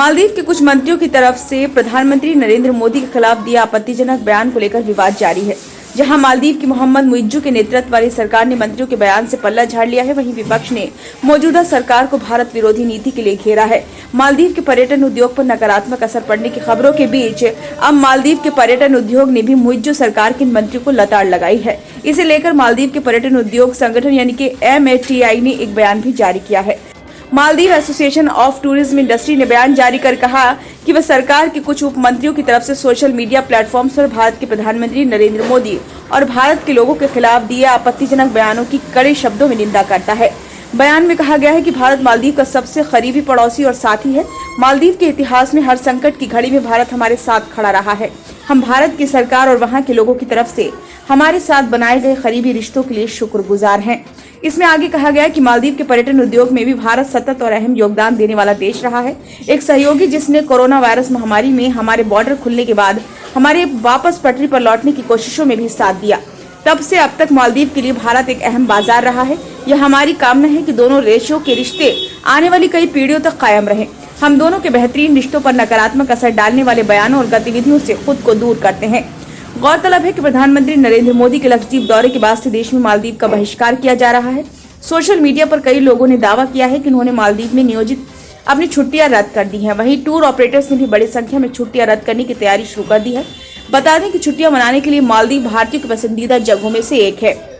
मालदीव के कुछ मंत्रियों की तरफ से प्रधानमंत्री नरेंद्र मोदी के खिलाफ दिए आपत्तिजनक बयान को लेकर विवाद जारी है। जहां मालदीव की मोहम्मद मुइज्जू के नेतृत्व वाली सरकार ने मंत्रियों के बयान से पल्ला झाड़ लिया है, वहीं विपक्ष ने मौजूदा सरकार को भारत विरोधी नीति के लिए घेरा है। मालदीव के पर्यटन उद्योग पर नकारात्मक असर पड़ने की खबरों के बीच अब मालदीव के पर्यटन उद्योग ने भी मुइज्जू सरकार के मंत्रियों को लताड़ लगाई है। इसे लेकर मालदीव के पर्यटन उद्योग संगठन यानी कि MATI ने एक बयान भी जारी किया है। Maldives association of tourism industry ने बयान जारी कर कहा कि वह सरकार के कुछ उप मंत्रियों की तरफ से सोशल मीडिया प्लेटफॉर्म्स पर भारत के प्रधानमंत्री नरेंद्र मोदी और भारत के लोगों के खिलाफ दिए आपत्तिजनक बयानों की कड़े शब्दों में निंदा करता है। बयान में कहा गया है कि भारत मालदीव का सबसे करीबी पड़ोसी और साथी है। मालदीव के इतिहास में हर संकट की घड़ी में भारत हमारे साथ खड़ा रहा है। हम भारत की सरकार और वहां के लोगों की तरफ से हमारे साथ बनाए गए करीबी रिश्तों के लिए शुक्रगुजार हैं। इसमें आगे कहा गया है कि मालदीव के पर्यटन उद्योग में भी भारत सतत और अहम योगदान देने वाला देश रहा है, एक सहयोगी जिसने कोरोना वायरस महामारी में हमारे बॉर्डर खुलने के बाद हमारे वापस पटरी पर लौटने की कोशिशों में भी साथ दिया। तब से अब तक मालदीव के लिए भारत एक अहम बाजार रहा है। यह हमारी कामना है कि दोनों देशों के रिश्ते आने वाली कई पीढ़ियों तक कायम रहें। हम दोनों के बेहतरीन रिश्तों पर नकारात्मक असर डालने वाले बयानों और गतिविधियों से खुद को दूर करते हैं। गौरतलब है कि प्रधानमंत्री नरेंद्र मोदी के लक्षद्वीप दौरे के बाद से देश में मालदीव का बहिष्कार किया जा रहा है। सोशल मीडिया पर कई लोगों ने दावा किया है कि उन्होंने मालदीव में नियोजित अपनी छुट्टियां रद्द कर दी हैं। वहीं टूर ऑपरेटर्स ने भी बड़ी संख्या में छुट्टियां रद्द करने की तैयारी शुरू कर दी है। बता दें कि छुट्टियां मनाने के लिए मालदीव भारतीयों की पसंदीदा जगहों में से एक है।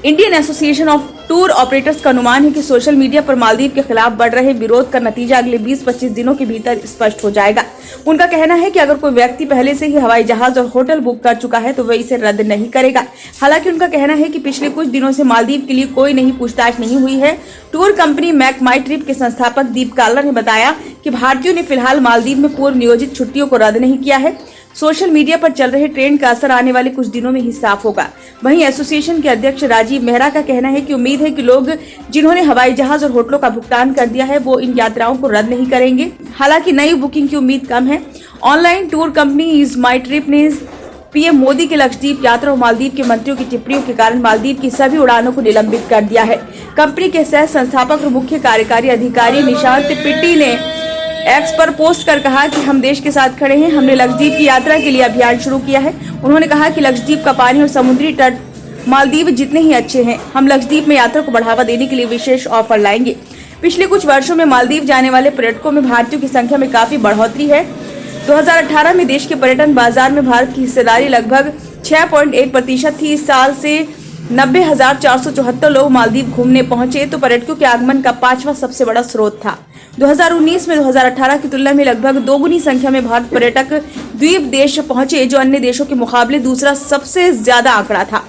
Indian association of tour operators का अनुमान है कि सोशल मीडिया पर मालदीव के खिलाफ बढ़ रहे विरोध का नतीजा अगले 20-25 दिनों के भीतर स्पष्ट हो जाएगा। उनका कहना है कि अगर कोई व्यक्ति पहले से ही हवाई जहाज और होटल बुक कर चुका है तो वह इसे रद्द नहीं करेगा। हालांकि उनका कहना है कि पिछले कुछ दिनों से मालदीव के लिए कोई नई पूछताछ नहीं हुई है। टूर कंपनी मैक माई ट्रिप के संस्थापक दीप काल्ला ने बताया कि भारतीयों ने फिलहाल मालदीव में पूर्व नियोजित छुट्टियों को रद्द नहीं किया है। सोशल मीडिया पर चल रहे ट्रेंड का असर आने वाले कुछ दिनों में ही साफ होगा। वहीं एसोसिएशन के अध्यक्ष राजीव मेहरा का कहना है कि उम्मीद है कि लोग जिन्होंने हवाई जहाज और होटलों का भुगतान कर दिया है वो इन यात्राओं को रद्द नहीं करेंगे। हालांकि नई बुकिंग की उम्मीद कम है। Online tour company is my trip ने पीएम मोदी के लक्षद्वीप यात्रा और मालदीव के मंत्रियों की टिप्पणियों के कारण मालदीव की सभी उड़ानों को निलंबित कर दिया है। कंपनी के सह संस्थापक और मुख्य कार्यकारी अधिकारी निशांत पिट्टी ने एक्स पर पोस्ट कर कहा कि हम देश के साथ खड़े हैं। हमने लक्षद्वीप की यात्रा के लिए अभियान शुरू किया है। उन्होंने कहा कि लक्षद्वीप का पानी और समुद्री तट मालदीव जितने ही अच्छे हैं। हम लक्षद्वीप में यात्रा को बढ़ावा देने के लिए विशेष ऑफर लाएंगे। पिछले कुछ वर्षों में मालदीव जाने वाले पर्यटकों में भारतीयों की संख्या में काफी बढ़ोतरी है। 2018 में देश के पर्यटन बाजार में भारत की हिस्सेदारी लगभग 6.1% थी। इस साल से 90,474 लोग मालदीव घूमने पहुंचे तो पर्यटकों के आगमन का 5वां सबसे बड़ा स्रोत था। 2019 में 2018 की तुलना में लगभग दोगुनी संख्या में भारत पर्यटक द्वीप देश पहुंचे, जो अन्य देशों के मुकाबले दूसरा सबसे ज्यादा आंकड़ा था।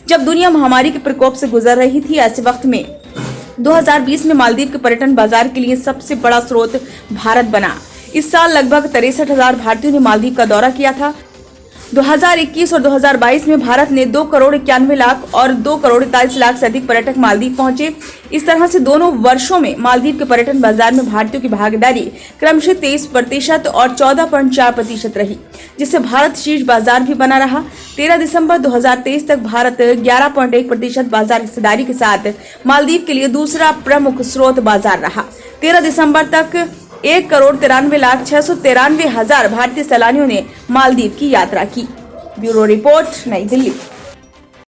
जब दुनिया महामारी के प्रकोप से गुजर रही थी, ऐसे वक्त में 2020 में मालदीव के पर्यटन बाजार के लिए सबसे बड़ा स्रोत भारत बना। इस साल लगभग 63,000 भारतीयों ने मालदीव का दौरा किया था। 2021 और 2022 में भारत ने 2,91,00,000 और 2,41,00,000 से अधिक पर्यटक मालदीव पहुंचे। इस तरह से दोनों वर्षों में मालदीव के पर्यटन बाजार में भारतीयों की भागीदारी क्रमशः 23% और 14.4% रही, जिससे भारत शीर्ष बाजार भी बना रहा। 13 दिसंबर 2023 तक भारत 11.1% बाजार हिस्सेदारी के साथ मालदीव के लिए दूसरा प्रमुख स्रोत बाजार रहा। 13 दिसंबर तक 1,93,693,000 भारतीय सैलानियों ने मालदीव की यात्रा की। ब्यूरो रिपोर्ट, नई दिल्ली।